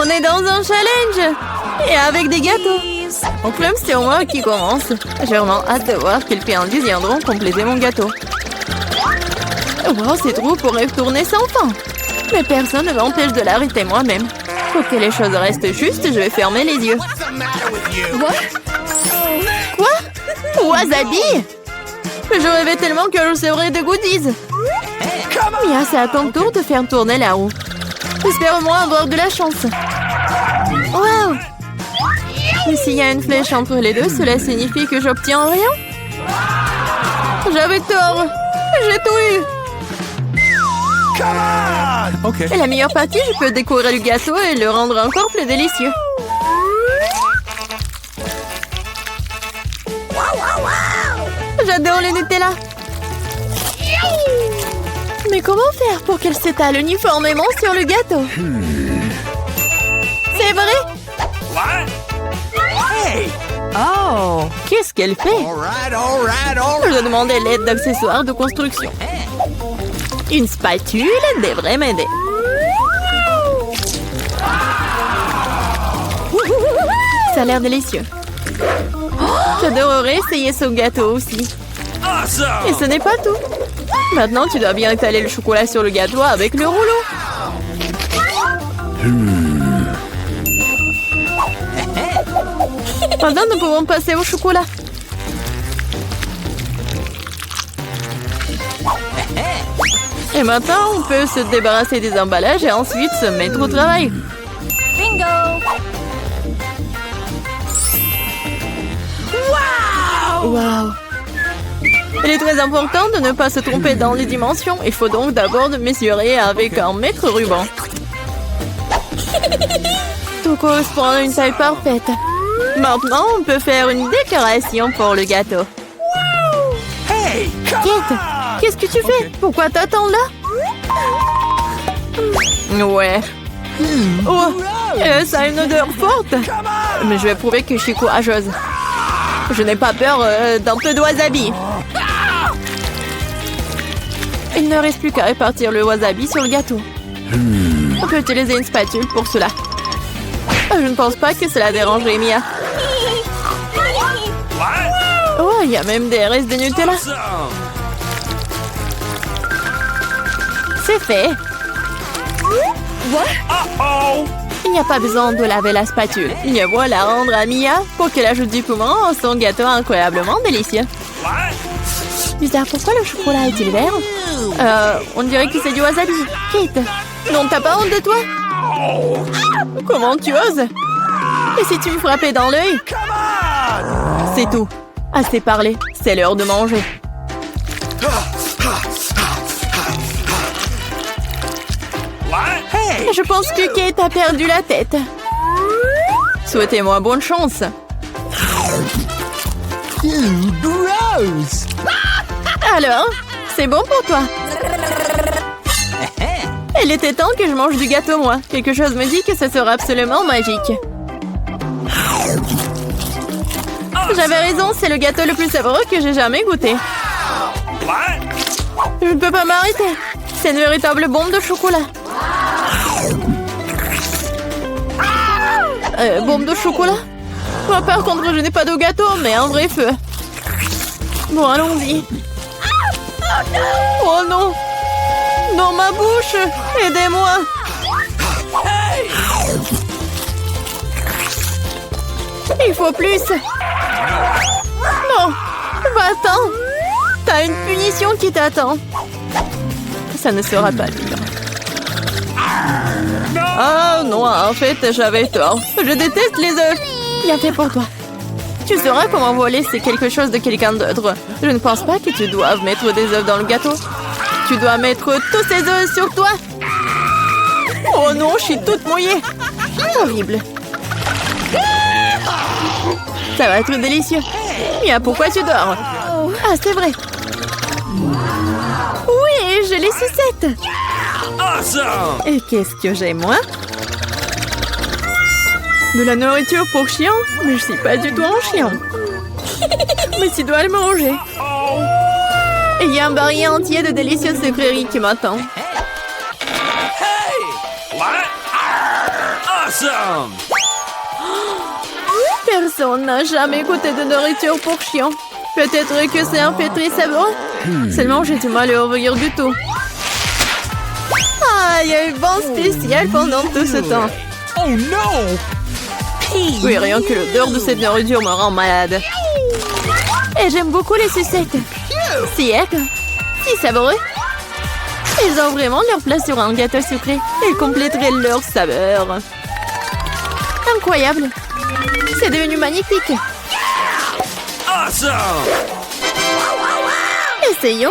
On est dans un challenge. Et avec des gâteaux. En club, c'est moi qui commence. J'ai vraiment hâte de voir quels friandises viendront compléter mon gâteau. Wow, ces trous pourraient tourner sans fin. Mais personne ne m'empêche de l'arrêter moi-même. Pour que les choses restent justes, je vais fermer les yeux. Quoi? Wasabi? Je rêvais tellement que je recevrais des goodies. Mia, c'est à ton tour de faire tourner la roue. J'espère au moins avoir de la chance. Wow! Et s'il y a une flèche entre les deux, cela signifie que j'obtiens rien? J'avais tort. J'ai tout eu. Okay. Et la meilleure partie, je peux décorer le gâteau et le rendre encore plus délicieux. J'adore le Nutella. Mais comment faire pour qu'elle s'étale uniformément sur le gâteau? C'est vrai? Hey! Oh, qu'est-ce qu'elle fait? Je dois demander l'aide d'accessoires de construction. Une spatule devrait m'aider. Ça a l'air délicieux. J'adorerais essayer ce gâteau aussi. Et ce n'est pas tout. Maintenant, tu dois bien étaler le chocolat sur le gâteau avec le rouleau. Maintenant, nous pouvons passer au chocolat. Et maintenant, on peut se débarrasser des emballages et ensuite se mettre au travail. Bingo! Wow! Il est très important de ne pas se tromper dans les dimensions. Il faut donc d'abord mesurer avec un mètre ruban. Tout correspond à une taille parfaite. Maintenant, on peut faire une décoration pour le gâteau. Hey! Kate, qu'est-ce que tu fais? Pourquoi t'attends là? Ouais. Oh, ça a une odeur forte. Mais je vais prouver que je suis courageuse. Je n'ai pas peur d'un peu de wasabi. Il ne reste plus qu'à répartir le wasabi sur le gâteau. On peut utiliser une spatule pour cela. Je ne pense pas que cela dérangerait Mia. Oh, il y a même des restes de Nutella. C'est fait. Il n'y a pas besoin de laver la spatule. Il faut la rendre à Mia pour qu'elle ajoute du piment à son gâteau incroyablement délicieux. Bizarre, pourquoi le chocolat est-il vert? On dirait que c'est du wasabi. Kate, non, t'as pas honte de toi? Comment tu oses? Et si tu me frappais dans l'œil? C'est tout. Assez parlé, c'est l'heure de manger. Je pense que Kate a perdu la tête. Souhaitez-moi bonne chance. Gross! Alors, c'est bon pour toi? Il était temps que je mange du gâteau, moi. Quelque chose me dit que ce sera absolument magique. J'avais raison, c'est le gâteau le plus savoureux que j'ai jamais goûté. Je ne peux pas m'arrêter. C'est une véritable bombe de chocolat. Bombe de chocolat? Moi, par contre, je n'ai pas de gâteau, mais un vrai feu. Bon, allons-y. Oh non! Dans ma bouche! Aidez-moi! Il faut plus! Non! Va-t'en! T'as une punition qui t'attend! Ça ne sera pas dur. Ah non, en fait, j'avais tort. Je déteste les œufs. Bien fait pour toi. Tu sauras comment voler, c'est quelque chose de quelqu'un d'autre. Je ne pense pas que tu doives mettre des œufs dans le gâteau. Tu dois mettre tous ces œufs sur toi. Oh non, je suis toute mouillée. Horrible. Ça va être délicieux. Mia, pourquoi tu dors? Ah, c'est vrai. Oui, je les sucette. Et qu'est-ce que j'ai, moi? De la nourriture pour chien? Mais je suis pas du tout un chien. Mais tu dois le manger. Et il y a un barillet entier de délicieuses sucreries qui m'attend. Awesome! Personne n'a jamais goûté de nourriture pour chien. Peut-être que c'est un fait très savoureux. Seulement, j'ai du mal à ouvrir du tout. Ah, il y a eu bon spécial pendant tout ce temps. Oh no! Oui, rien que l'odeur de cette nourriture me rend malade. Et j'aime beaucoup les sucettes. Si savoureux. Ils ont vraiment leur place sur un gâteau sucré. Ils compléteraient leur saveur. Incroyable. C'est devenu magnifique. Awesome! Essayons.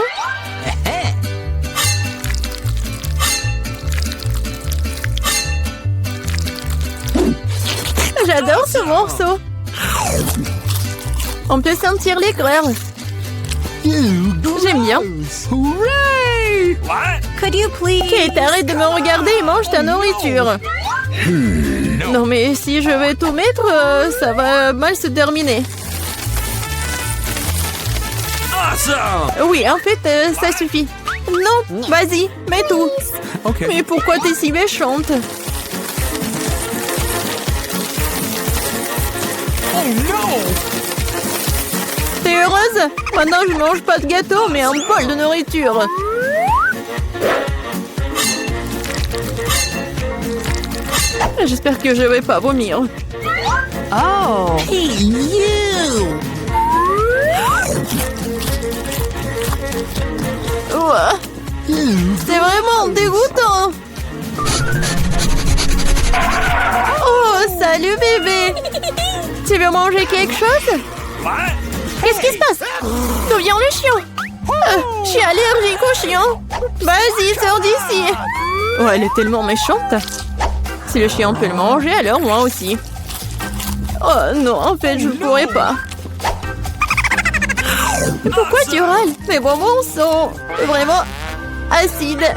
J'adore ce morceau. On peut sentir l'aigreur. J'aime bien. Hooray! What? Could you please... Kate, arrête de me regarder et mange ta nourriture. Non, mais si je vais tout mettre, ça va mal se terminer. Awesome! Oui, en fait, ça suffit. Non, vas-y, mets tout. Okay. Mais pourquoi t'es si méchante? Oh no! T'es heureuse? Maintenant, je mange pas de gâteau, mais un bol de nourriture. J'espère que je vais pas vomir. Oh! Hey, you! Ouah. C'est vraiment dégoûtant. Oh, salut bébé. Tu veux manger quelque chose? What? Qu'est-ce qui se passe? D'où vient le chien? Je suis allergique au chien. Vas-y, sors d'ici. Oh, elle est tellement méchante. Si le chien peut le manger, alors moi aussi. Oh non, en fait, je ne pourrais pas. Pourquoi tu râles? Mes bonbons sont vraiment acides.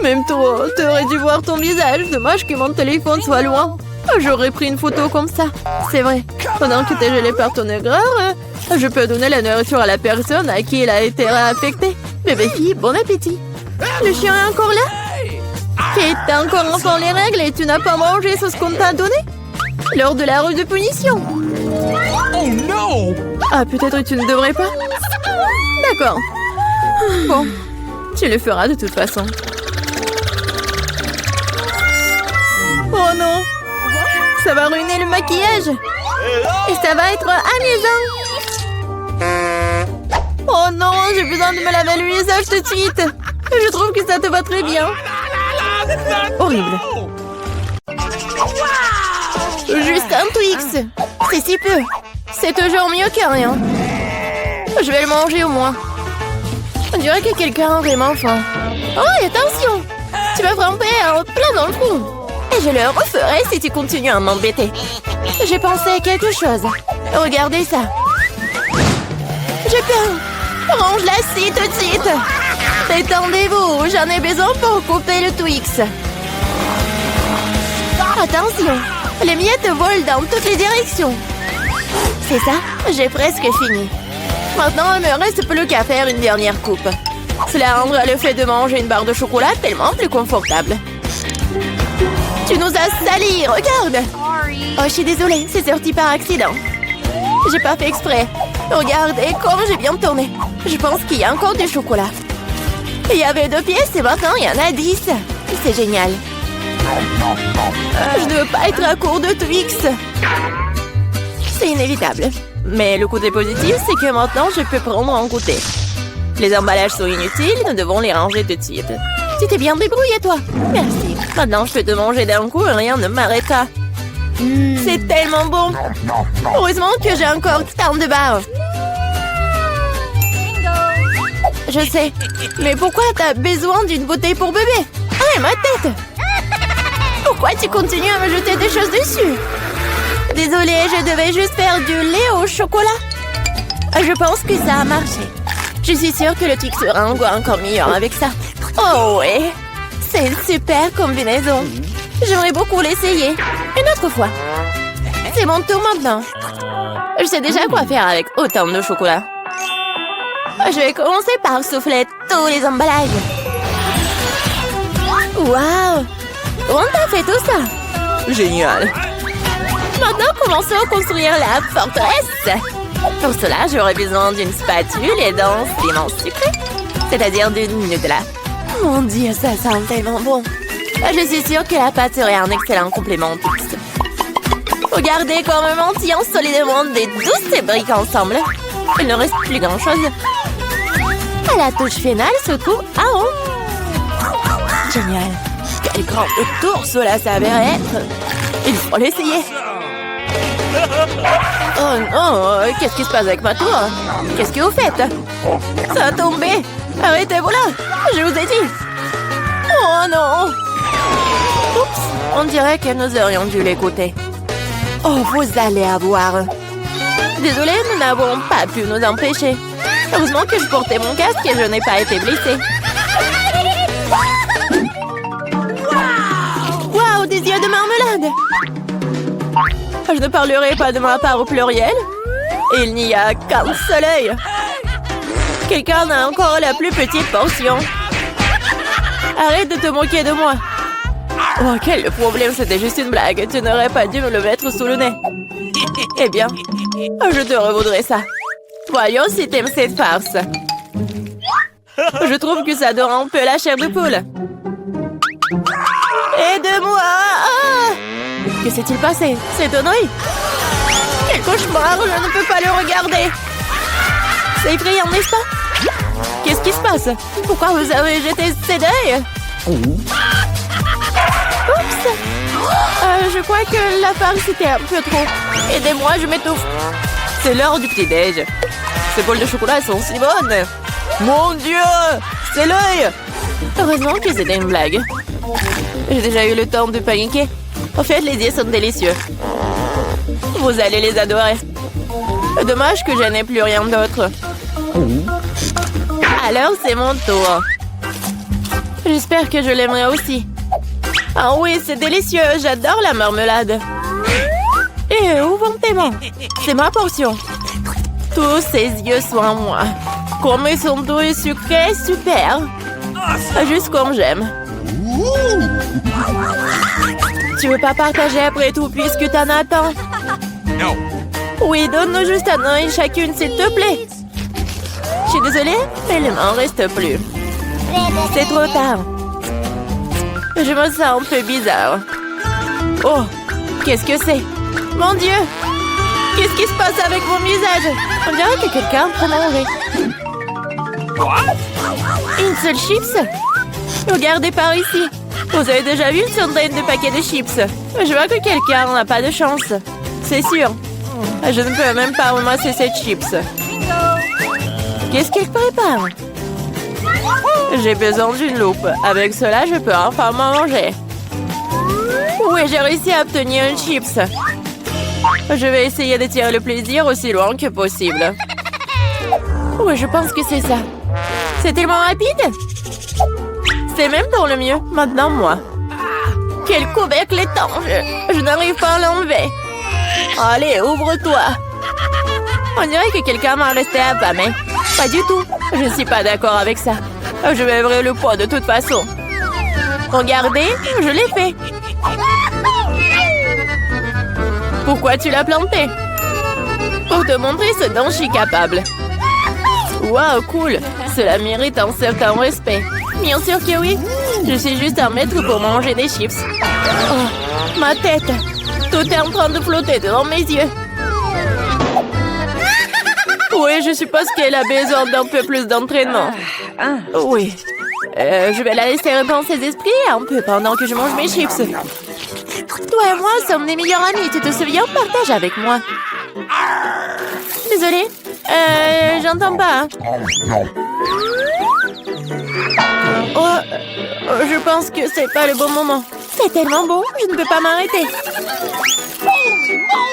Même toi, t'aurais dû voir ton visage. Dommage que mon téléphone soit loin. J'aurais pris une photo comme ça. C'est vrai. Pendant que t'es gelé par ton aigreur, je peux donner la nourriture à la personne à qui elle a été réaffectée. Bébé fille, bon appétit. Le chien est encore là? Kate, t'as encore enfant les règles et tu n'as pas mangé ce qu'on t'a donné? Lors de la rue de punition. Oh no! Ah, peut-être tu ne devrais pas? D'accord. Bon, tu le feras de toute façon. Oh non! Ça va ruiner le maquillage! Et ça va être amusant! Oh non, j'ai besoin de me laver le visage tout de suite! Je trouve que ça te va très bien! Horrible! Juste un Twix! C'est si peu! C'est toujours mieux que rien! Je vais le manger au moins! On dirait que quelqu'un a vraiment faim! Oh, attention! Tu vas frapper plein dans le trou! Et je le referai si tu continues à m'embêter! J'ai pensé à quelque chose! Regardez ça! J'ai peur! Range la scie tout de suite! Détendez-vous! J'en ai besoin pour couper le Twix! Attention! Les miettes volent dans toutes les directions! C'est ça? J'ai presque fini! Maintenant, il me reste plus qu'à faire une dernière coupe. Cela rendra le fait de manger une barre de chocolat tellement plus confortable. Tu nous as salis, regarde! Oh, je suis désolée, c'est sorti par accident. J'ai pas fait exprès. Regardez comme j'ai bien tourné. Je pense qu'il y a encore du chocolat. Il y avait 2 pièces et maintenant il y en a 10. C'est génial. Je ne veux pas être à court de Twix. C'est inévitable. Mais le côté positif, c'est que maintenant, je peux prendre en goûter. Les emballages sont inutiles, nous devons les ranger tout de suite. Tu t'es bien débrouillé, toi. Merci. Maintenant, je peux te manger d'un coup et rien ne m'arrêtera. C'est tellement bon. Heureusement que j'ai encore tant de barres. Je sais. Mais pourquoi t'as besoin d'une bouteille pour bébé? Ah, ma tête! Pourquoi tu continues à me jeter des choses dessus? Désolée, je devais juste faire du lait au chocolat. Je pense que ça a marché. Je suis sûre que le Twix sera un goût encore meilleur avec ça. Oh ouais, c'est une super combinaison. J'aimerais beaucoup l'essayer. Une autre fois. C'est mon tour maintenant. Je sais déjà quoi faire avec autant de chocolat. Je vais commencer par souffler tous les emballages. Waouh! On t'a fait tout ça? Génial. Maintenant, commençons à construire la forteresse. Pour cela, j'aurai besoin d'une spatule et d'un ciment sucré. C'est-à-dire d'une Nutella. Mon Dieu, ça sent tellement bon. Je suis sûre que la pâte serait un excellent complément au pizza. Regardez comme mentillant solidement des douces briques ensemble. Il ne reste plus grand-chose. À la touche finale, ce coup, génial. Quel grand tour cela s'avérait être. Il faut l'essayer. Oh non, qu'est-ce qui se passe avec ma tour? Qu'est-ce que vous faites? Ça a tombé. Arrêtez-vous là, je vous ai dit. Oh non. Oups, on dirait que nous aurions dû l'écouter. Oh, vous allez avoir. Désolée, nous n'avons pas pu nous empêcher. Heureusement que je portais mon casque et je n'ai pas été blessée. Waouh, des yeux de marmelade. Je ne parlerai pas de ma part au pluriel. Il n'y a qu'un seul œil. Quelqu'un a encore la plus petite portion. Arrête de te moquer de moi. Oh, quel problème, c'était juste une blague. Tu n'aurais pas dû me le mettre sous le nez. Eh bien, je te revaudrai ça. Voyons si t'aimes cette farce. Je trouve que ça dort un peu la chair de poule. Aide-moi! Que s'est-il passé? C'est un œil? Quel cauchemar! Je ne peux pas le regarder. C'est effrayant, n'est-ce pas? Qu'est-ce qui se passe? Pourquoi vous avez jeté ces deuils? Oups! Je crois que la farce était un peu trop. Aidez-moi, je m'étouffe. C'est l'heure du petit-déj. Ces bols de chocolat sont si bonnes. Mon Dieu! C'est l'œil! Heureusement que c'était une blague. J'ai déjà eu le temps de paniquer. En fait, les yeux sont délicieux. Vous allez les adorer. Dommage que je n'ai plus rien d'autre. Alors, c'est mon tour. J'espère que je l'aimerai aussi. Ah oui, c'est délicieux. J'adore la marmelade. Et où vont tes mains? C'est ma portion. Tous ces yeux sont à moi. Comme ils sont doux et sucrés, super. Juste comme j'aime. Tu veux pas partager après tout puisque t'en as tant? Non. Oui, donne-nous juste un œil chacune, s'il te plaît. Je suis désolée, mais il m'en reste plus. C'est trop tard. Je me sens un peu bizarre. Oh, qu'est-ce que c'est? Mon Dieu! Qu'est-ce qui se passe avec mon visage? On dirait que quelqu'un prend manger. Une seule chips? Regardez par ici. Vous avez déjà vu une centaine de paquets de chips? Je vois que quelqu'un n'a pas de chance. C'est sûr. Je ne peux même pas ramasser cette chips. Qu'est-ce qu'elle prépare? J'ai besoin d'une loupe. Avec cela, je peux enfin manger. Oui, j'ai réussi à obtenir une chips. Je vais essayer de tirer le plaisir aussi loin que possible. Oui, je pense que c'est ça. C'est tellement rapide. C'est même pour le mieux. Maintenant, moi. Quel couvercle étanche. Je n'arrive pas à l'enlever. Allez, ouvre-toi. On dirait que quelqu'un m'a resté affamé. Pas du tout. Je ne suis pas d'accord avec ça. Je vais ouvrir le poids de toute façon. Regardez, je l'ai fait. Pourquoi tu l'as planté? Pour te montrer ce dont je suis capable. Waouh, cool. Cela mérite un certain respect. Bien sûr que oui. Je suis juste un maître pour manger des chips. Oh, ma tête. Tout est en train de flotter devant mes yeux. Oui, je suppose qu'elle a besoin d'un peu plus d'entraînement. Oui. Je vais la laisser reprendre ses esprits un peu pendant que je mange mes chips. Toi et moi sommes des meilleurs amis, tu te souviens? Partage avec moi. Désolée. J'entends pas. Hein. Oh, je pense que c'est pas le bon moment. C'est tellement beau, je ne peux pas m'arrêter.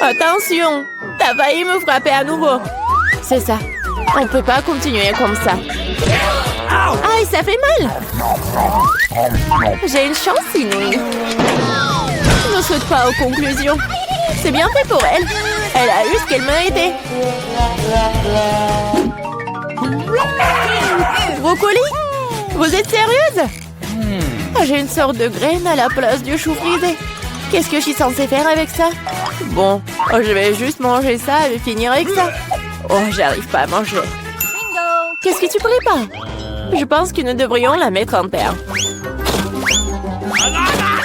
Attention, t'as failli me frapper à nouveau. C'est ça. On peut pas continuer comme ça. Aïe, ça fait mal. J'ai une chance inouïe. Ne saute pas aux conclusions. C'est bien fait pour elle. Elle a eu ce qu'elle méritait. Brocoli? Vous êtes sérieuse? J'ai une sorte de graine à la place du chou frisé. Qu'est-ce que je suis censée faire avec ça? Bon, je vais juste manger ça et finir avec ça. Oh, j'arrive pas à manger. Qu'est-ce que tu prépares? Je pense que nous devrions la mettre en terre.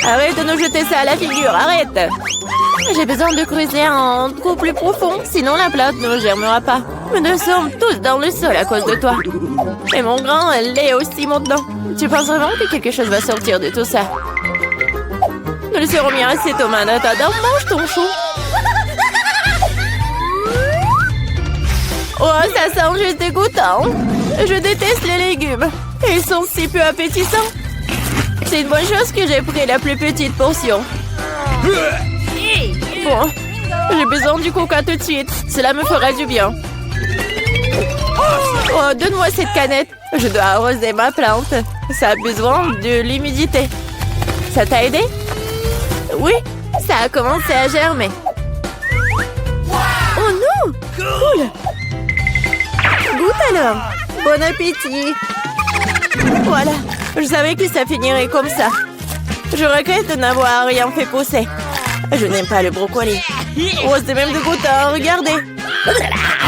Arrête de nous jeter ça à la figure, arrête! J'ai besoin de creuser un trou plus profond, sinon la plante ne germera pas. Nous sommes tous dans le sol à cause de toi. Et mon grand, elle l'est aussi maintenant. Tu penses vraiment que quelque chose va sortir de tout ça? Nous le serons bien assez, Thomas. Attends, mange ton chou. Oh, ça sent juste dégoûtant. Je déteste les légumes. Ils sont si peu appétissants. C'est une bonne chose que j'ai pris la plus petite portion. Bon, j'ai besoin du coca tout de suite. Cela me fera du bien. Oh, donne-moi cette canette. Je dois arroser ma plante. Ça a besoin de l'humidité. Ça t'a aidé? Oui, ça a commencé à germer. Oh non! Cool! Goûte alors. Bon appétit. Voilà, je savais que ça finirait comme ça. Je regrette de n'avoir rien fait pousser. Je n'aime pas le brocoli. Oh, c'est même dégoûtant, regardez.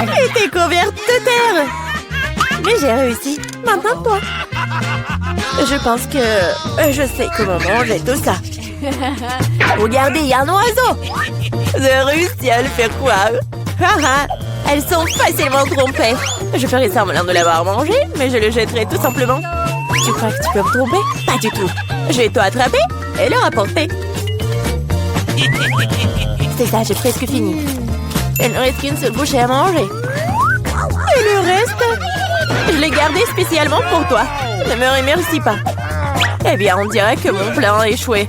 Il était couverte de terre. Mais j'ai réussi. Maintenant, toi. Je pense que je sais comment manger tout ça. Regardez, il y a un oiseau. J'ai réussi à le faire croire. Elles sont facilement trompées. Je ferai semblant de l'avoir mangé, mais je le jetterai tout simplement. Tu crois que tu peux me tromper? Pas du tout. Je vais tout attraper et le rapporter. C'est ça, j'ai presque fini. Il ne reste qu'une seule bouchée à manger. Et le reste? Je l'ai gardé spécialement pour toi. Ne me remercie pas. Eh bien, on dirait que mon plan a échoué.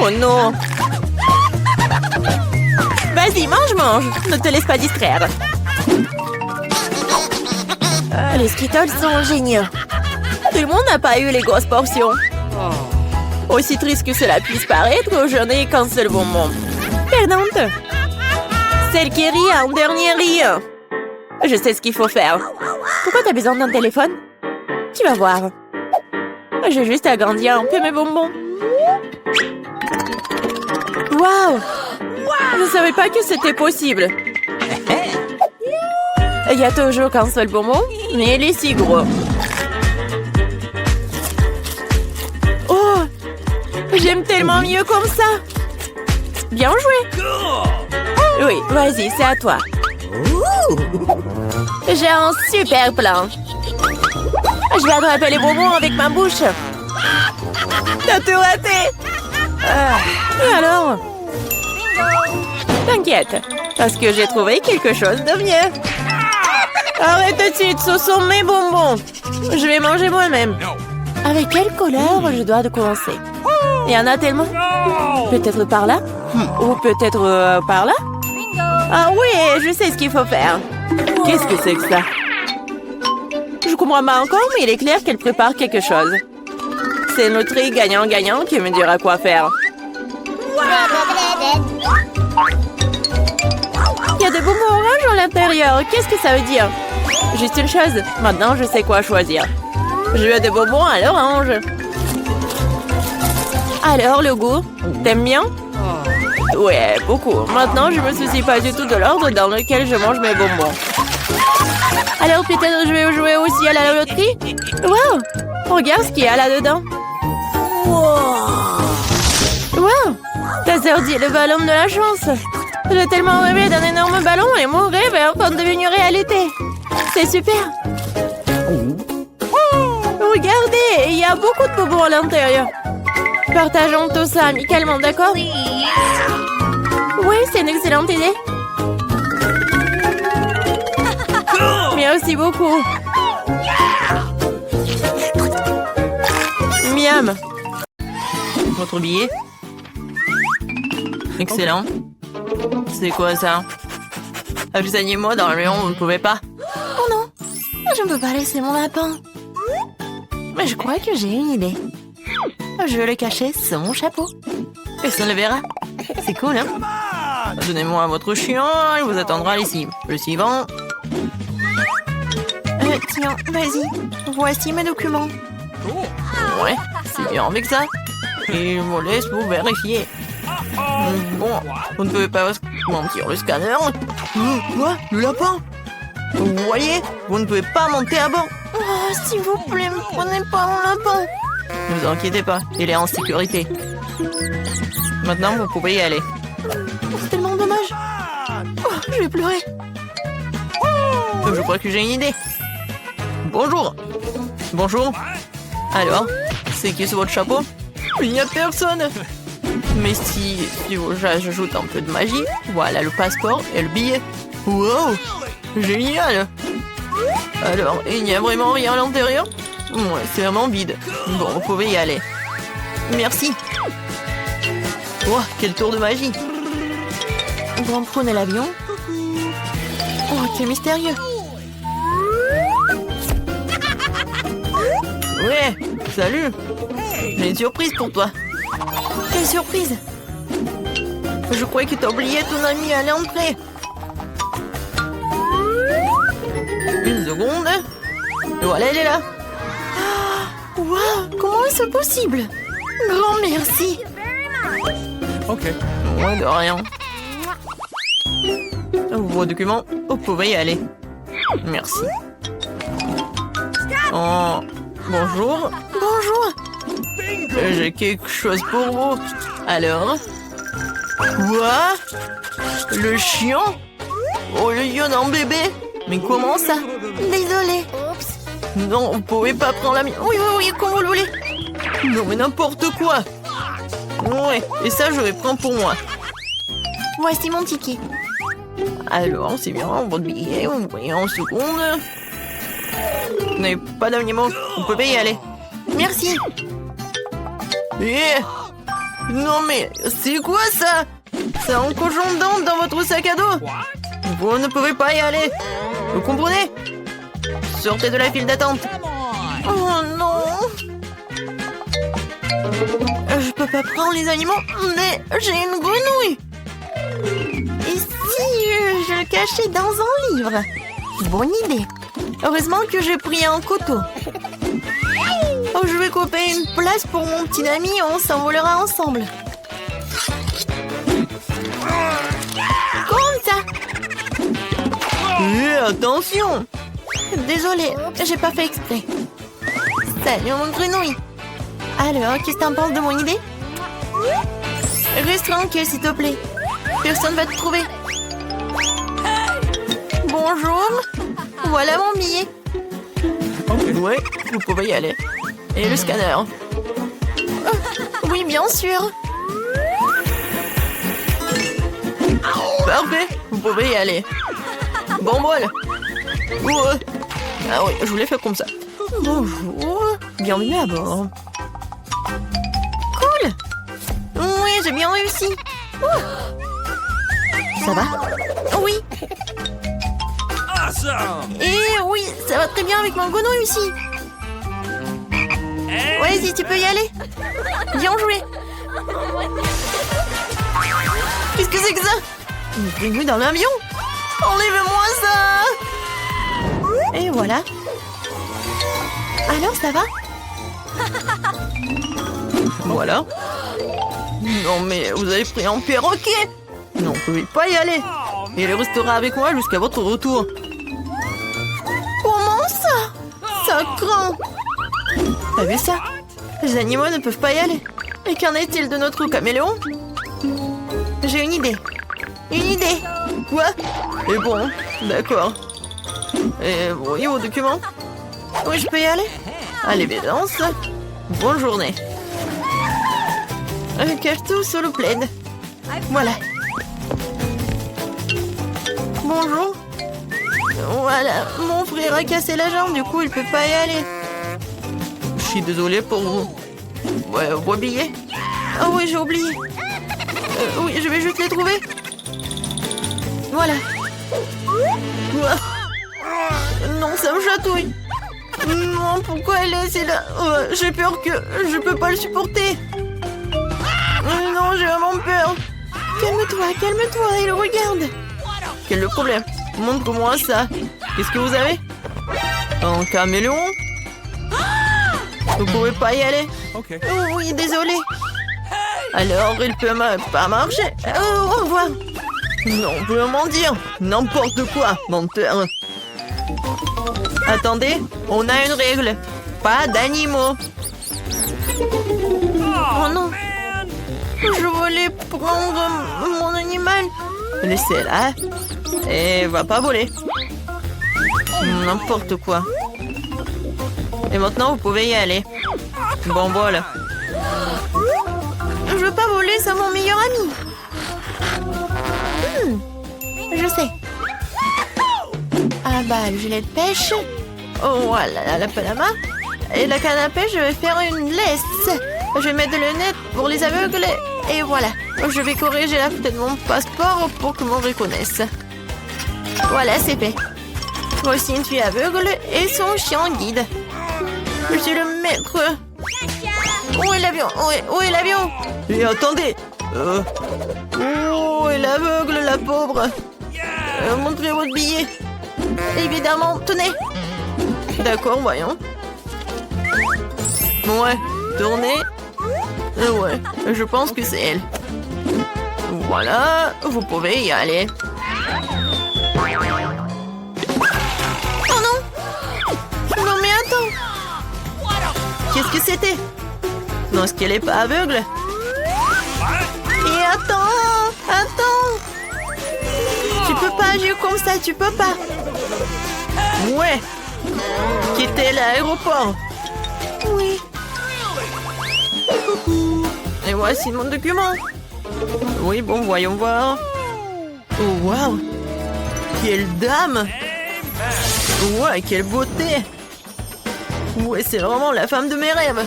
Oh non! Vas-y, mange! Ne te laisse pas distraire. Les Skittles sont géniaux. Tout le monde n'a pas eu les grosses portions. Aussi triste que cela puisse paraître, je n'ai qu'un seul bonbon. Perdante. Celle qui rit en dernier rit. Je sais ce qu'il faut faire. Pourquoi t'as besoin d'un téléphone? Tu vas voir. J'ai juste agrandir un peu mes bonbons. Waouh! Je ne savais pas que c'était possible. Il y a toujours qu'un seul bonbon, mais il est si gros. Oh! J'aime tellement mieux comme ça. Bien joué. Oui, vas-y, c'est à toi. J'ai un super plan. Je vais attraper les bonbons avec ma bouche. T'as tout raté. Et alors? T'inquiète, parce que j'ai trouvé quelque chose de mieux. Arrête tout de suite, ce sont mes bonbons. Je vais manger moi-même. Avec quelle couleur je dois commencer? Il y en a tellement. Peut-être par là? Ou peut-être par là? Ah oui, je sais ce qu'il faut faire. Qu'est-ce que c'est que ça? Je comprends pas encore, mais il est clair qu'elle prépare quelque chose. C'est notre gagnant-gagnant qui me dira quoi faire. Il y a des bonbons oranges à l'intérieur. Qu'est-ce que ça veut dire? Juste une chose. Maintenant, je sais quoi choisir. Je veux des bonbons à l'orange. Alors, le goût? T'aimes bien? Ouais, beaucoup. Maintenant, je me soucie pas du tout de l'ordre dans lequel je mange mes bonbons. Alors, peut-être je vais jouer aussi à la loterie? Wow! Regarde ce qu'il y a là-dedans. Wow! T'as sorti le ballon de la chance. J'ai tellement rêvé d'un énorme ballon et mon rêve est enfin devenu réalité. C'est super. Regardez, il y a beaucoup de bonbons à l'intérieur. Partageons tout ça amicalement, d'accord? Oui, c'est une excellente idée. Merci beaucoup. Miam. Votre billet. Excellent. C'est quoi ça? Avec les animaux dans le lion, vous ne pouvez pas? Oh non, je ne peux pas laisser mon lapin. Mais je crois que j'ai une idée. Je vais le cacher sous mon chapeau. Personne ne le verra. C'est cool, hein? Donnez-moi votre chien, il vous attendra ici. Le suivant. Tiens, vas-y. Voici mes documents. Ouais, C'est bien avec ça. Et je vous laisse vous vérifier. Bon, vous ne pouvez pas mentir le scanner. Quoi? Le lapin? Vous voyez? Vous ne pouvez pas monter à bord. Oh, s'il vous plaît, ne prenez pas mon lapin. Ne vous inquiétez pas, il est en sécurité. Maintenant, vous pouvez y aller. C'est tellement dommage. Oh, je vais pleurer. Je crois que j'ai une idée. Bonjour. Bonjour. Alors, c'est qui sur votre chapeau? Il n'y a personne. Mais si j'ajoute un peu de magie, voilà le passeport et le billet. Wow, génial. Alors, il n'y a vraiment rien à l'intérieur? Ouais, c'est vraiment vide. Bon, vous pouvez y aller. Merci. Oh, quel tour de magie. Bon, prenez l'avion. Oh, quel mystérieux. Ouais, salut. J'ai une surprise pour toi. Quelle surprise? Je croyais que t'as oublié ton ami à l'entrée. Une seconde. Voilà, elle est là. Waouh, comment est-ce possible? Grand merci. Ok. Ouais, de rien. Vos documents, vous pouvez y aller. Merci. Oh, bonjour. Bonjour. J'ai quelque chose pour vous. Alors? Quoi? Le chien? Oh, le lion d'un bébé? Mais comment ça? Désolée. Non, vous pouvez pas prendre la mienne. Oui, oui, oui, comme vous le voulez. Non, mais n'importe quoi. Ouais, et ça, je vais prendre pour moi. Voici mon ticket. Alors, c'est bien, votre billet, vous voyez en seconde. Vous n'avez pas d'animaux, vous pouvez y aller. Merci. Non mais, c'est quoi ça? C'est un cochon d'Inde dans votre sac à dos. Vous ne pouvez pas y aller. Vous comprenez? Sortez de la file d'attente. Oh non. Je peux pas prendre les animaux, mais j'ai une grenouille. Et si je le cachais dans un livre? Bonne idée. Heureusement que j'ai pris un couteau. Oh, je vais couper une place pour mon petit ami et on s'envolera ensemble. Comme ça. Attention. Désolée, j'ai pas fait exprès. Salut mon grenouille. Alors, qu'est-ce que t'en penses de mon idée? Reste tranquille, s'il te plaît. Personne va te trouver. Bonjour. Voilà mon billet. Ouais, vous pouvez y aller. Et le scanner. Oui, bien sûr. Parfait, vous pouvez y aller. Bon bol. Ah oui, je voulais faire comme ça. Bonjour, bienvenue à bord. Cool. Oui, j'ai bien réussi. Ça va? Oui. Et oui, ça va très bien avec mon grenouille aussi. Vas-y, tu peux y aller. Bien joué. Qu'est-ce que c'est que ça? Une grenouille dans l'avion? Enlève-moi ça. Et voilà. Alors, ça va? Voilà. Non, mais vous avez pris un perroquet. Non, vous pouvez pas y aller. Il restera avec moi jusqu'à votre retour. Comment ça? Ça craint. T'as vu ça? Les animaux ne peuvent pas y aller. Et qu'en est-il de notre caméléon? J'ai une idée. Une idée. Quoi? Et bon, d'accord. Et vous voyez vos documents? Oui, je peux y aller? À l'évidence. Bonne journée. Cache tout sous le plaid. Voilà. Bonjour. Voilà, mon frère a cassé la jambe, du coup il peut pas y aller. Je suis désolée pour vous. Ouais, vos billets. Ah oui, j'ai oublié. Oui, je vais juste les trouver. Voilà. Non, ça me chatouille. Non, pourquoi elle est laissée là? J'ai peur que je peux pas le supporter. Non, j'ai vraiment peur. Calme-toi, calme-toi, il regarde. Quel est le problème? Montre-moi ça. Qu'est-ce que vous avez? Un caméléon? Vous pouvez pas y aller. Okay. Oh oui, désolé. Alors, il peut pas marcher. Oh, au revoir. Non, comment dire? N'importe quoi, menteur. Attendez, on a une règle. Pas d'animaux. Oh non. Je voulais prendre mon animal. Laissez-la. Et va pas voler. N'importe quoi. Et maintenant, vous pouvez y aller. Bon, voilà. Je veux pas voler, c'est mon meilleur ami. Je sais. Ah bah, le gilet de pêche. Oh, voilà, la Panama. Et la canne à pêche, je vais faire une laisse. Je vais mettre le net pour les aveugles. Et voilà. Je vais corriger la photo de mon passeport pour que l'on reconnaisse. Voilà, c'est fait. Voici une fille aveugle et son chien guide. Je suis le maître. Où est l'avion? Où est l'avion? Et attendez. Oh, elle est aveugle, la pauvre. Montrez votre billet. Évidemment, tenez. D'accord, voyons. Ouais, tournez. Ouais, je pense que c'est elle. Voilà, vous pouvez y aller. Oh non! Non mais attends! Qu'est-ce que c'était? Non, est-ce qu'elle est pas aveugle? Et attends! Tu peux pas agir comme ça, tu peux pas. Ouais. Quitter l'aéroport. Oui. Et voici mon document. Oui, bon, voyons voir. Oh, waouh. Quelle dame. Ouais, quelle beauté. Ouais, c'est vraiment la femme de mes rêves.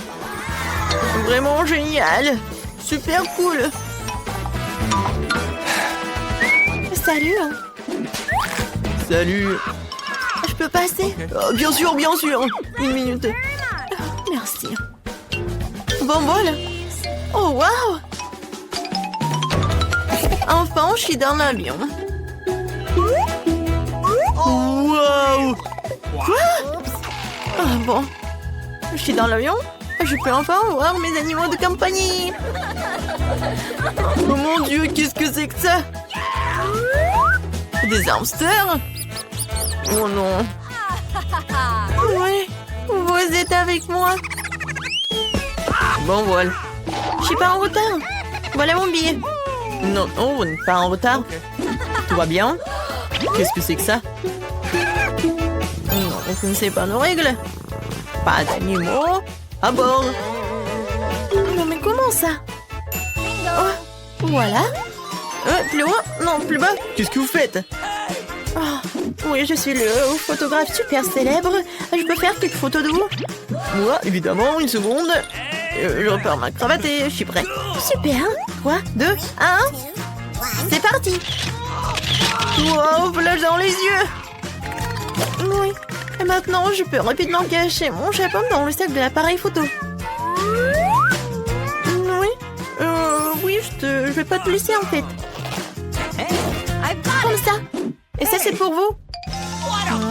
Vraiment génial. Super cool. Salut. Salut. Je peux passer? Oh, bien sûr, bien sûr. Une minute. Merci. Bon bol. Oh, waouh. Enfin, je suis dans l'avion. Waouh. Quoi? Ah bon. Je suis dans l'avion. Je peux enfin voir mes animaux de compagnie. Oh mon Dieu, qu'est-ce que c'est que ça? Des hamsters? Oh non. Oui, vous êtes avec moi. Bon, voilà. Je suis pas en retard. Voilà mon billet. Non, non, vous n'êtes pas en retard. Tout va bien? Qu'est-ce que c'est que ça? Non, vous ne connaissez pas nos règles. Pas d'animaux à bord. Non, mais comment ça? Oh, voilà. Plus haut? Non, plus bas. Qu'est-ce que vous faites? Oh, oui, je suis le photographe super célèbre. Je peux faire quelques photos de vous? Moi, évidemment, une seconde. Je repère ma cravate et je suis prêt. Super. 3, 2, 1. C'est parti. Wow, flash dans les yeux. Oui. Et maintenant, je peux rapidement cacher mon chapeau dans le sac de l'appareil photo. Oui. Oui, je vais pas te laisser en fait. Comme ça. Et ça, c'est pour vous.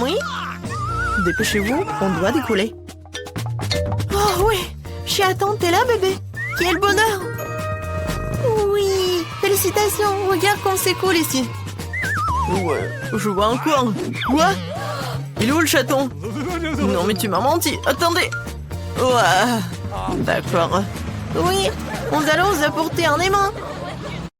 Oui. Dépêchez-vous, on doit décoller. Oh oui. Je suis à attendre, t'es là, bébé? Quel bonheur. Oui. Félicitations. Regarde comme c'est cool ici. Ouais, je vois encore. Quoi? Il est où le chaton? Non, mais tu m'as menti. Attendez. Ouais. D'accord. Oui, nous allons vous apporter un aimant.